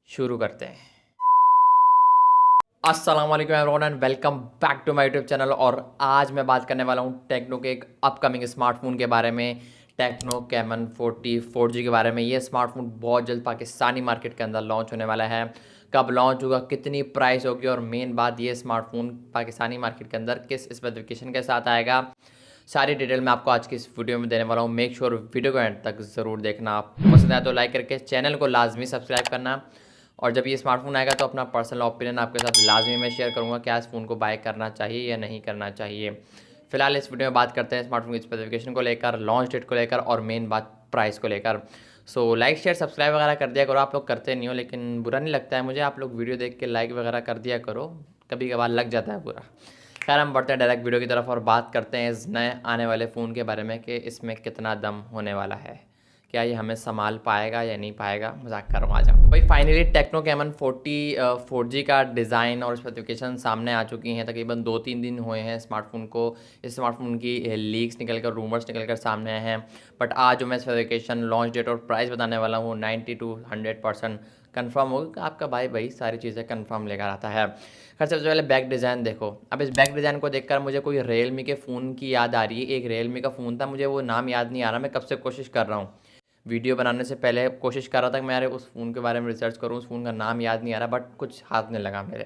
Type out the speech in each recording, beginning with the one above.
शुरू करते हैं। अस्सलाम वालेकुम everyone and welcome back to my YouTube channel. और आज मैं बात करने वाला हूँ टेक्नो के एक अपकमिंग स्मार्टफोन के बारे में, टेक्नो कैमन 40 4G के बारे में। ये स्मार्टफोन बहुत जल्द पाकिस्तानी मार्केट के अंदर लॉन्च होने वाला है। कब लॉन्च होगा, कितनी प्राइस होगी, और मेन बात, ये स्मार्टफोन पाकिस्तानी मार्केट के अंदर किस स्पेसिफिकेशन के साथ आएगा, सारी डिटेल मैं आपको आज की इस वीडियो में देने वाला हूँ। मेक श्योर वीडियो को एंड तक ज़रूर देखना। आप पसंद आए तो लाइक करके चैनल को लाजमी सब्सक्राइब करना। और जब ये स्मार्टफोन आएगा तो अपना पर्सनल ओपिनियन आपके साथ लाजमी मैं शेयर करूँगा, क्या इस फ़ोन को बाय करना चाहिए या नहीं करना चाहिए। फिलहाल इस वीडियो में बात करते हैं स्मार्टफोन की स्पेसिफिकेशन को लेकर, लॉन्च डेट को लेकर, और मेन बात प्राइस को लेकर। सो लाइक शेयर सब्सक्राइब वगैरह कर दिया करो। आप लोग करते नहीं हो, लेकिन बुरा नहीं लगता है मुझे। आप लोग वीडियो देख के लाइक वगैरह कर दिया करो, कभी कभार लग जाता है बुरा। खैर, हम बढ़ते हैं डायरेक्ट वीडियो की तरफ और बात करते हैं इस नए आने वाले फ़ोन के बारे में कि इसमें कितना दम होने वाला है, क्या ये हमें संभाल पाएगा या नहीं पाएगा। मजाक कर रहा हूँ, आ जाओ। तो भाई फाइनली टेक्नो कैमन 40 4G का डिज़ाइन और स्पेसिफिकेशन सामने आ चुकी हैं। तकरीबन 2-3 दिन हुए हैं स्मार्टफोन को, इस स्मार्टफोन की लीक्स निकल कर, रूमर्स निकल कर सामने आए हैं। बट आज जो मैं स्पेसिफिकेशन, लॉन्च डेट और प्राइस बताने वाला हूँ, 90 to 100% कन्फर्म होगा। आपका भाई सारी चीज़ें कन्फर्म लेकर आता है। खैर, सबसे पहले बैक डिज़ाइन देखो। अब इस बैक डिज़ाइन को देखकर मुझे कोई रियलमी के फ़ोन की याद आ रही है। एक रियलमी का फ़ोन था, मुझे वो नाम याद नहीं आ रहा। मैं कब से कोशिश कर रहा हूँ, वीडियो बनाने से पहले कोशिश कर रहा था कि मैं उस फ़ोन के बारे में रिसर्च करूँ। उस फ़ोन का नाम याद नहीं आ रहा, बट कुछ हाथ नहीं लगा मेरे।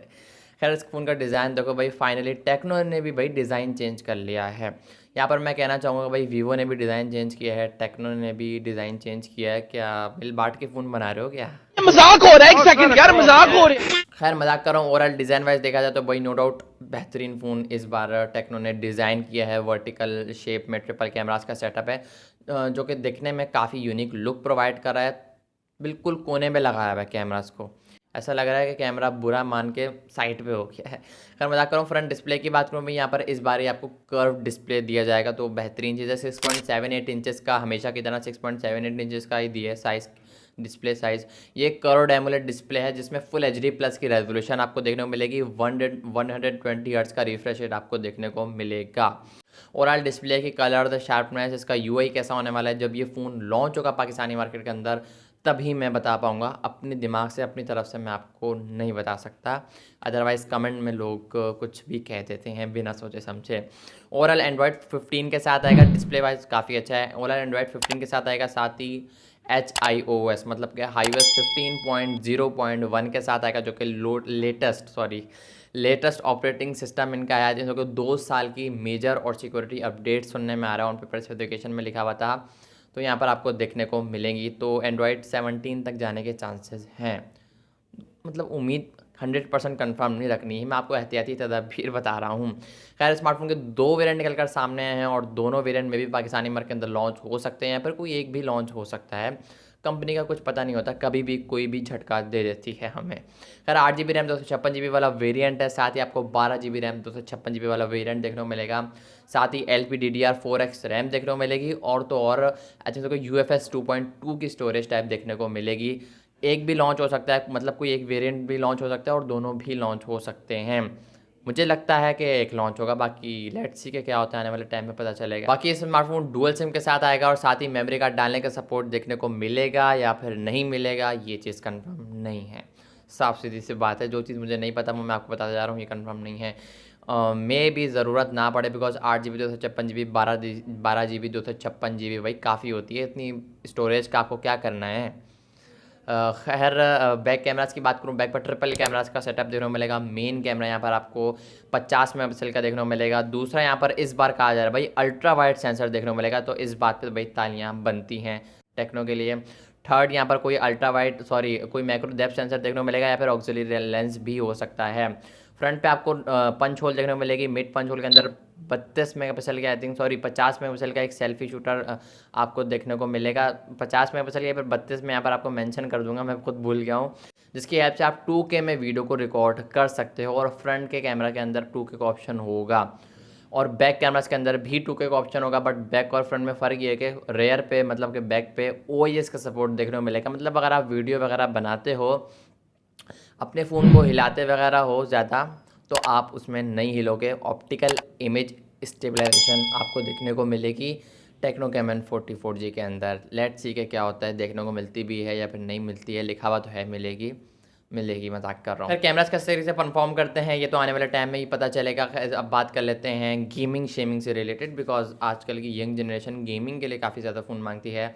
खैर, इस फ़ोन का डिज़ाइन देखो भाई, फाइनली टेक्नो ने भी भाई डिज़ाइन चेंज कर लिया है। यहाँ पर मैं कहना चाहूँगा भाई, वीवो ने भी डिज़ाइन चेंज किया है, टेक्नो ने भी डिज़ाइन चेंज किया है। क्या मिल बांट के फ़ोन बना रहे हो क्या? मजाक हो रहा है। एक सेकंड यार, मजाक हो रहा है। खैर, मजाक कर रहा हूँ। ओवरऑल डिज़ाइन वाइज देखा जाए तो भाई नो डाउट बेहतरीन फ़ोन इस बार टेक्नो ने डिज़ाइन किया है। वर्टिकल शेप में ट्रिपल कैमरास का सेटअप है, जो कि दिखने में काफ़ी यूनिक लुक प्रोवाइड कर रहा है। बिल्कुल कोने में लगाया हुआ है कैमरास को, ऐसा लग रहा है कि कैमरा बुरा मान के साइड पे हो गया है। खैर, मजाक करूँ। फ्रंट डिस्प्ले की बात करूँ मैं, यहाँ पर इस बार ही आपको कर्व डिस्प्ले दिया जाएगा, तो बेहतरीन चीज़ है। 6.78 इंचेस का, हमेशा की तरह 6.78 इंचेस का ही दिया है साइज़, डिस्प्ले साइज़। ये कर्व्ड एमोलेड डिस्प्ले है जिसमें फुल HD प्लस की रेजोल्यूशन आपको देखने को मिलेगी। 120 हर्ट्ज़ का रिफ्रेश रेट आपको देखने को मिलेगा। ओवरऑल डिस्प्ले की कलर, शार्पनेस, इसका UI कैसा होने वाला है, जब ये फ़ोन लॉन्च होगा पाकिस्तानी मार्केट के अंदर तभी मैं बता पाऊँगा। अपने दिमाग से, अपनी तरफ से मैं आपको नहीं बता सकता। अदरवाइज़ कमेंट में लोग कुछ भी कह देते हैं बिना सोचे समझे। ओवरऑल एंड्रॉयड 15 के साथ आएगा। डिस्प्ले वाइज काफ़ी अच्छा है। ओवरऑल एंड्रॉयड 15 के साथ आएगा, साथ ही HIOS मतलब कि हाईओएस 15.0.1 के साथ आएगा, जो कि लेटेस्ट ऑपरेटिंग सिस्टम इनका आया है, जो कि 2 साल की मेजर और सिक्योरिटी अपडेट सुनने में आ रहा है। ऑन पेपर स्पेसिफिकेशन में लिखा हुआ था, तो यहाँ पर आपको देखने को मिलेंगी। तो एंड्रॉयड 17 तक जाने के चांसेस हैं। मतलब उम्मीद 100% कन्फर्म नहीं रखनी है, मैं आपको एहतियाती तदबीर बता रहा हूँ। खैर, स्मार्टफोन के 2 वेरिएंट निकल कर सामने आए हैं और दोनों वेरिएंट में भी पाकिस्तानी मार्केट के अंदर लॉन्च हो सकते हैं, या फिर कोई एक भी लॉन्च हो सकता है। कंपनी का कुछ पता नहीं होता, कभी भी कोई भी झटका दे देती है हमें। खैर, 8GB रैम 256GB वाला वेरिएंट है, साथ ही आपको 12GB रैम 256GB वाला वेरिएंट देखने को मिलेगा। साथ ही LPDDR4X रैम देखने को मिलेगी, और तो और आई थिंक UFS 2.2 की स्टोरेज टाइप देखने को मिलेगी। एक भी लॉन्च हो सकता है, मतलब कोई एक वेरिएंट भी लॉन्च हो सकता है और दोनों भी लॉन्च हो सकते हैं। मुझे लगता है कि एक लॉन्च होगा, बाकी लेट्स सी के क्या होता है, आने वाले टाइम में पता चलेगा। बाकी ये स्मार्टफोन डुअल सिम के साथ आएगा और साथ ही मेमोरी कार्ड डालने का सपोर्ट देखने को मिलेगा या फिर नहीं मिलेगा, ये चीज़ कंफर्म नहीं है। साफ सीधी सी बात है, जो चीज़ मुझे नहीं पता वो मैं आपको बताता जा रहा हूँ, ये कंफर्म नहीं है। मे भी ज़रूरत ना पड़े, because 8GB 256GB 12GB 256GB भाई काफ़ी होती है। इतनी स्टोरेज का आपको क्या करना है। खैर, बैक कैमरास की बात करूँ, बैक पर ट्रिपल कैमरास का सेटअप देखने को मिलेगा। मेन कैमरा यहाँ पर आपको 50 मेगापिक्सल का देखने को मिलेगा। दूसरा यहाँ पर इस बार कहा जा रहा है भाई अल्ट्रा वाइड सेंसर देखने को मिलेगा, तो इस बात पे भाई तालियाँ बनती हैं टेक्नो के लिए। थर्ड, यहाँ पर कोई मैक्रो डेप्थ सेंसर देखने को मिलेगा, या फिर ऑक्सिलरी लेंस भी हो सकता है। फ्रंट पे आपको पंच होल देखने को मिलेगी। मिड पंच होल के अंदर 32 मेगापिक्सल का 50 मेगापिक्सल का एक सेल्फी शूटर आपको देखने को मिलेगा। 50 मेगापिक्सल या फिर 32 में यहाँ पर आपको मेंशन कर दूंगा, मैं खुद भूल गया हूँ, जिसकी हेल्प से आप 2K में वीडियो को रिकॉर्ड कर सकते हो। और फ्रंट के कैमरा के अंदर 2K का ऑप्शन होगा, और बैक कैमरास के अंदर भी 2K का ऑप्शन होगा। बट बैक और फ्रंट में फ़र्क ये है कि रेयर पे, मतलब कि बैक पे OIS का सपोर्ट देखने को मिलेगा। मतलब अगर आप वीडियो वगैरह बनाते हो, अपने फ़ोन को हिलाते वगैरह हो ज़्यादा, तो आप उसमें नहीं हिलोगे। ऑप्टिकल इमेज स्टेबलाइजेशन आपको देखने को मिलेगी टेक्नो कैमन 44G के अंदर। लेट्स सी के क्या होता है, देखने को मिलती भी है या फिर नहीं मिलती है। लिखा हुआ तो है मिलेगी, मजाक कर रहा हूँ। फिर कैमरास किस तरीके से परफॉर्म करते हैं ये तो आने वाले टाइम में ही पता चलेगा। अब बात कर लेते हैं गेमिंग शेमिंग से रिलेटेड, बिकॉज आजकल की यंग जनरेशन गेमिंग के लिए काफ़ी ज़्यादा फ़ोन मांगती है।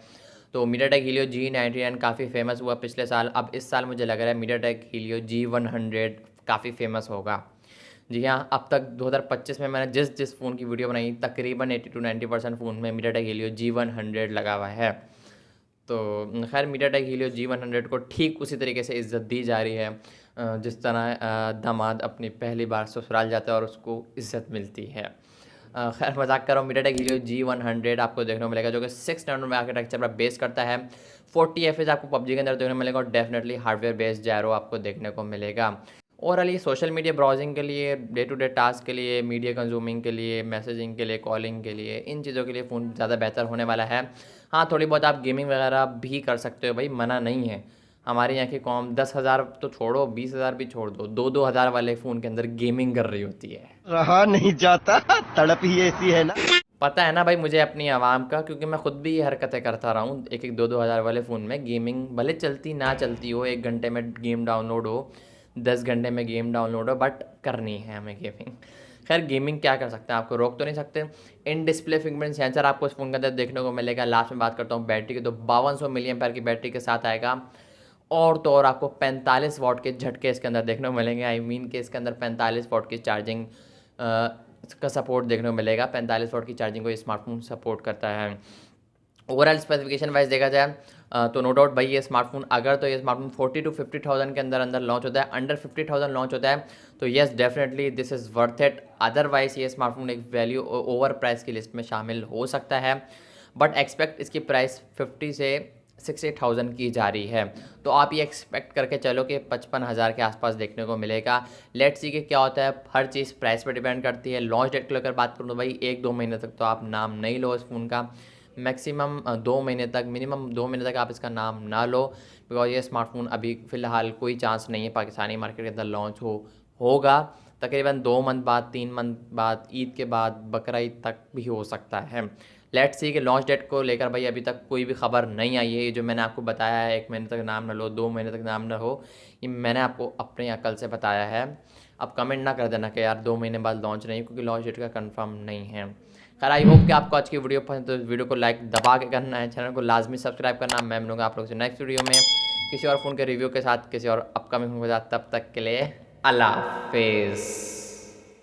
तो MediaTek Helio G99 काफ़ी फेमस हुआ पिछले साल। अब इस साल मुझे लग रहा है MediaTek Helio G100 काफ़ी फेमस होगा। जी हाँ, अब तक 2025 में मैंने जिस फ़ोन की वीडियो बनाई तकरीबन 80 to 90% फ़ोन में MediaTek Helio G100 लगा हुआ है। तो खैर MediaTek Helio G100 को ठीक उसी तरीके से इज़्ज़त दी जा रही है जिस तरह दामाद अपनी पहली बार ससुराल जाता है और उसको इज़्ज़त मिलती है। खैर मजाक कर रहा हूँ। MediaTek Helio G100 आपको देखने को मिलेगा जो कि 6 नैनोमीटर आर्किटेक्चर पर बेस करता है। 40 FPS आपको पबजी के अंदर देखने को मिलेगा और डेफिनेटली हार्डवेयर बेस्ड जायरो आपको देखने को मिलेगा। ओवरऑल ये सोशल मीडिया ब्राउजिंग के लिए, डे टू डे टास्क के लिए, मीडिया कंज्यूमिंग के लिए, मैसेजिंग के लिए, कॉलिंग के लिए, इन चीज़ों के लिए फ़ोन ज़्यादा बेहतर होने वाला है। हाँ, थोड़ी बहुत आप गेमिंग वगैरह भी कर सकते हो भाई, मना नहीं है। हमारे यहाँ की कौम 10,000 तो छोड़ो, 20,000 भी छोड़ दो, 2-2 हज़ार वाले फ़ोन के अंदर गेमिंग कर रही होती है। रहा नहीं जाता, तड़प ही ऐसी है ना। पता है ना भाई मुझे अपनी आवाम का, क्योंकि मैं खुद भी ये हरकतें करता रहा हूँ। 1-2 हज़ार वाले फ़ोन में गेमिंग भले चलती ना चलती हो, 1 घंटे में गेम डाउनलोड हो, 10 घंटे में गेम डाउनलोड हो, बट करनी है हमें गेमिंग। खैर गेमिंग क्या कर सकते हैं, आपको रोक तो नहीं सकते। इन डिस्प्ले फिंगरप्रिंट सेंसर आपको इस फ़ोन के अंदर देखने को मिलेगा। लास्ट में बात करता हूँ बैटरी की, तो 5200 मिलियन की बैटरी के साथ आएगा। और तो और आपको 45 वाट के झटके इसके अंदर देखने को मिलेंगे। आई मीन कि इसके अंदर 45 वाट की चार्जिंग का सपोर्ट देखने को मिलेगा। 45 वाट की चार्जिंग को ये स्मार्टफोन सपोर्ट करता है। ओवरऑल स्पेसिफिकेशन वाइज देखा जाए तो नो डाउट भाई ये स्मार्टफोन ये स्मार्टफोन 40 to 50,000 के अंदर लॉन्च होता है, अंडर 50,000 लॉन्च होता है, तो yes definitely this is worth it. Otherwise ये स्मार्टफोन एक वैल्यू ओवर प्राइस की लिस्ट में शामिल हो सकता है, बट एक्सपेक्ट इसकी प्राइस 50 से 68,000 की जा रही है। तो आप ये एक्सपेक्ट करके चलो कि 55,000 के आसपास देखने को मिलेगा। लेट्स सी कि क्या होता है, हर चीज़ प्राइस पर डिपेंड करती है। लॉन्च डेट को लेकर बात करूँ तो भाई 1-2 महीने तक तो आप नाम नहीं लो इस फ़ोन का, मैक्सिमम 2 महीने तक, मिनिमम 2 महीने तक आप इसका नाम ना लो, बिकॉज ये स्मार्टफोन अभी फ़िलहाल कोई चांस नहीं है पाकिस्तानी मार्केट के अंदर लॉन्च होगा। तकरीबन 2 मंथ बाद, 3 मंथ बाद, ईद के बाद, बकरा ईद तक भी हो सकता है। लेट्स सी कि लॉन्च डेट को लेकर भाई अभी तक कोई भी खबर नहीं आई है। ये जो मैंने आपको बताया है 1 महीने तक नाम ना लो, 2 महीने तक नाम ना हो, ये मैंने आपको अपनी अकल से बताया है। अब कमेंट ना कर देना कि यार 2 महीने बाद लॉन्च नहीं, क्योंकि लॉन्च डेट का कंफर्म नहीं है। खैर आई होप कि आपको आज की वीडियो पसंद, तो वीडियो को लाइक दबा के करना है, चैनल को लाजमी सब्सक्राइब करना। मैं मिलूंगा आप लोगों से नेक्स्ट वीडियो में किसी और फ़ोन के रिव्यू के साथ, किसी और अपकमिंग फ़ोन के साथ। तब तक के लिए अल्लाह हाफिज़।